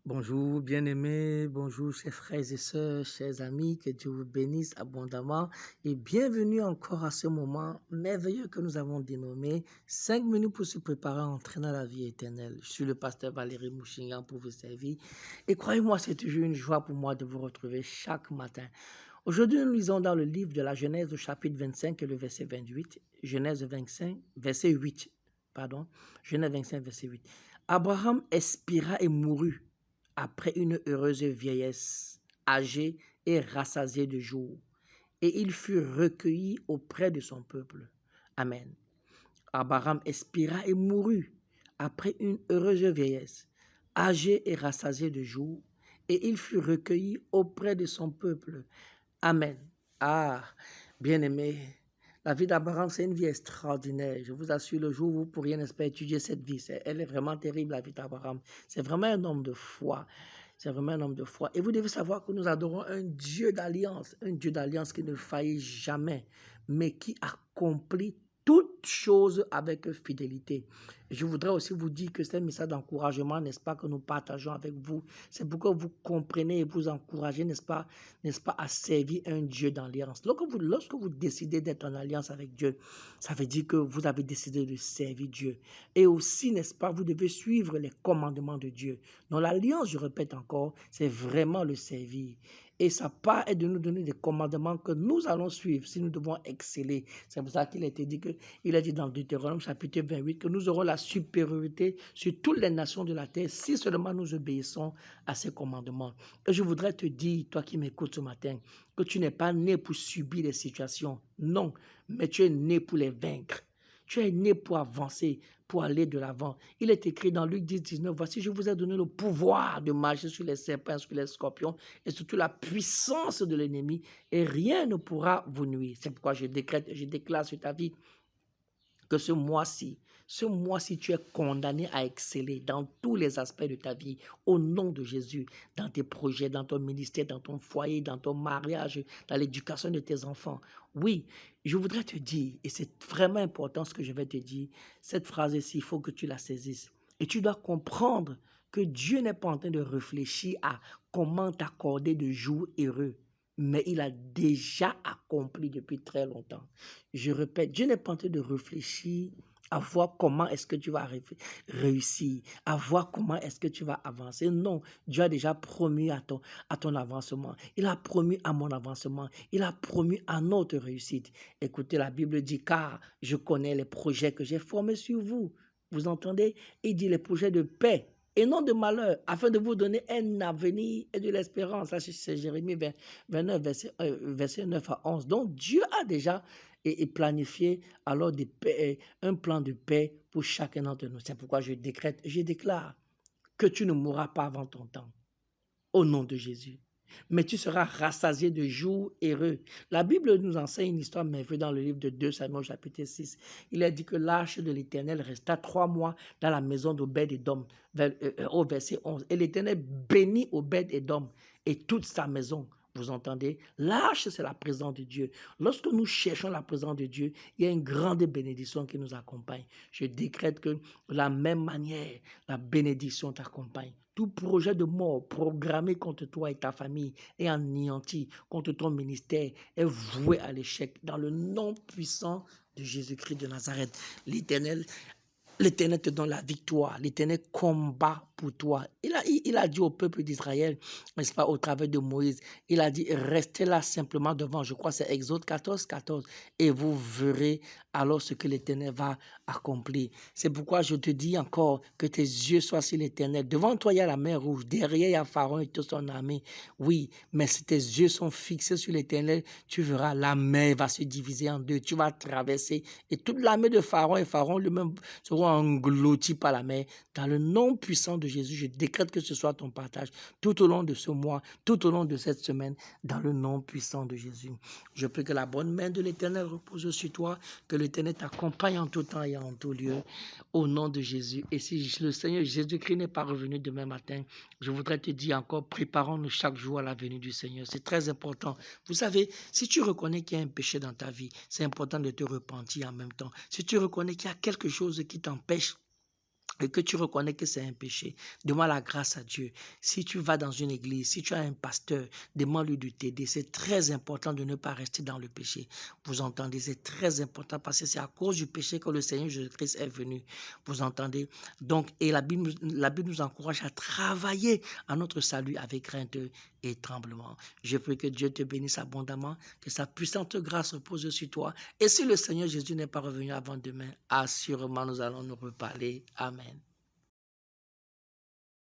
Bonjour bien-aimés, bonjour chers frères et sœurs, chers amis, que Dieu vous bénisse abondamment et bienvenue encore à ce moment merveilleux que nous avons dénommé 5 minutes pour se préparer à entrer dans la vie éternelle. Je suis le pasteur Valérie Mouchingan pour vous servir et croyez-moi, c'est toujours une joie pour moi de vous retrouver chaque matin. Aujourd'hui, nous lisons dans le livre de la Genèse au chapitre 25 et le verset 28, Genèse 25, verset 8, pardon, Genèse 25, verset 8. Abraham expira et mourut après une heureuse vieillesse, âgé et rassasié de jours, et il fut recueilli auprès de son peuple. Amen. Abraham expira et mourut après une heureuse vieillesse, âgé et rassasié de jours, et il fut recueilli auprès de son peuple. Amen. Ah, bien-aimé, la vie d'Abraham, c'est une vie extraordinaire. Je vous assure, le jour où vous pourriez, n'est-ce pas, étudier cette vie, elle est vraiment terrible, la vie d'Abraham. C'est vraiment un homme de foi. C'est vraiment un homme de foi. Et vous devez savoir que nous adorons un Dieu d'alliance qui ne faillit jamais, mais qui accomplit toutes choses avec fidélité. Je voudrais aussi vous dire que c'est un message d'encouragement, n'est-ce pas, que nous partageons avec vous. C'est pour que vous compreniez et vous encouragez, n'est-ce pas, à servir un Dieu d'alliance. Lorsque vous décidez d'être en alliance avec Dieu, ça veut dire que vous avez décidé de servir Dieu. Et aussi, n'est-ce pas, vous devez suivre les commandements de Dieu. Donc l'alliance, je répète encore, c'est vraiment le servir. Et sa part est de nous donner des commandements que nous allons suivre si nous devons exceller. C'est pour ça qu'il a été dit il a dit dans Deutéronome chapitre 28 que nous aurons la supériorité sur toutes les nations de la terre si seulement nous obéissons à ses commandements. Et je voudrais te dire, toi qui m'écoutes ce matin, que tu n'es pas né pour subir les situations. Non, mais tu es né pour les vaincre. Tu es né pour avancer, pour aller de l'avant. Il est écrit dans Luc 10, 19, voici, je vous ai donné le pouvoir de marcher sur les serpents, sur les scorpions et sur toute la puissance de l'ennemi et rien ne pourra vous nuire. C'est pourquoi je déclare sur ta vie que ce mois-ci, tu es condamné à exceller dans tous les aspects de ta vie, au nom de Jésus, dans tes projets, dans ton ministère, dans ton foyer, dans ton mariage, dans l'éducation de tes enfants. Oui, je voudrais te dire, et c'est vraiment important ce que je vais te dire, cette phrase-ci, il faut que tu la saisisses. Et tu dois comprendre que Dieu n'est pas en train de réfléchir à comment t'accorder de jours heureux, mais il a déjà accompli depuis très longtemps. Je répète, Dieu n'est pas en train de réfléchir à voir comment est-ce que tu vas réussir, à voir comment est-ce que tu vas avancer. Non, Dieu a déjà promis à ton avancement. Il a promis à mon avancement. Il a promis à notre réussite. Écoutez, la Bible dit, car je connais les projets que j'ai formés sur vous. Vous entendez? Il dit les projets de paix et non de malheur, afin de vous donner un avenir et de l'espérance. Ça, c'est Jérémie 29, verset 9 à 11. Donc, Dieu a déjà planifié alors un plan de paix pour chacun d'entre nous. C'est pourquoi je déclare que tu ne mourras pas avant ton temps, au nom de Jésus. Mais tu seras rassasié de jours heureux. La Bible nous enseigne une histoire merveilleuse dans le livre de 2 Samuel chapitre 6. Il a dit que l'arche de l'Éternel resta 3 mois dans la maison d'Obed-Édom, au verset 11. Et l'Éternel bénit Obed-Édom et toute sa maison. Vous entendez? L'arche, c'est la présence de Dieu. Lorsque nous cherchons la présence de Dieu, il y a une grande bénédiction qui nous accompagne. Je décrète que de la même manière, la bénédiction t'accompagne. Tout projet de mort programmé contre toi et ta famille est anéanti, contre ton ministère est voué à l'échec dans le nom puissant de Jésus-Christ de Nazareth. L'Éternel te donne la victoire. L'Éternel combat pour toi. Il a dit au peuple d'Israël, n'est-ce pas, au travers de Moïse, il a dit, restez là simplement devant, je crois c'est Exode 14, 14, et vous verrez alors ce que l'Éternel va accomplir. C'est pourquoi je te dis encore que tes yeux soient sur l'Éternel. Devant toi, il y a la mer rouge. Derrière, il y a Pharaon et toute son armée. Oui, mais si tes yeux sont fixés sur l'Éternel, tu verras, la mer va se diviser en deux. Tu vas traverser et toute l'armée de Pharaon et Pharaon lui-même seront engloutis par la mer. Dans le nom puissant de Jésus, je décrète que ce soit ton partage tout au long de ce mois, tout au long de cette semaine, dans le nom puissant de Jésus. Je prie que la bonne main de l'Éternel repose sur toi, que l'Éternel t'accompagne en tout temps et en tout lieu, au nom de Jésus. Et si le Seigneur Jésus-Christ n'est pas revenu demain matin, je voudrais te dire encore, préparons-nous chaque jour à la venue du Seigneur. C'est très important. Vous savez, si tu reconnais qu'il y a un péché dans ta vie, c'est important de te repentir en même temps. Si tu reconnais qu'il y a quelque chose qui t'empêche et que tu reconnais que c'est un péché, demande la grâce à Dieu. Si tu vas dans une église, si tu as un pasteur, demande-lui de t'aider. C'est très important de ne pas rester dans le péché. Vous entendez, c'est très important parce que c'est à cause du péché que le Seigneur Jésus-Christ est venu. Vous entendez? Donc, et la Bible nous encourage à travailler à notre salut avec crainte et tremblement. Je prie que Dieu te bénisse abondamment, que sa puissante grâce repose sur toi. Et si le Seigneur Jésus n'est pas revenu avant demain, assurément nous allons nous reparler. Amen.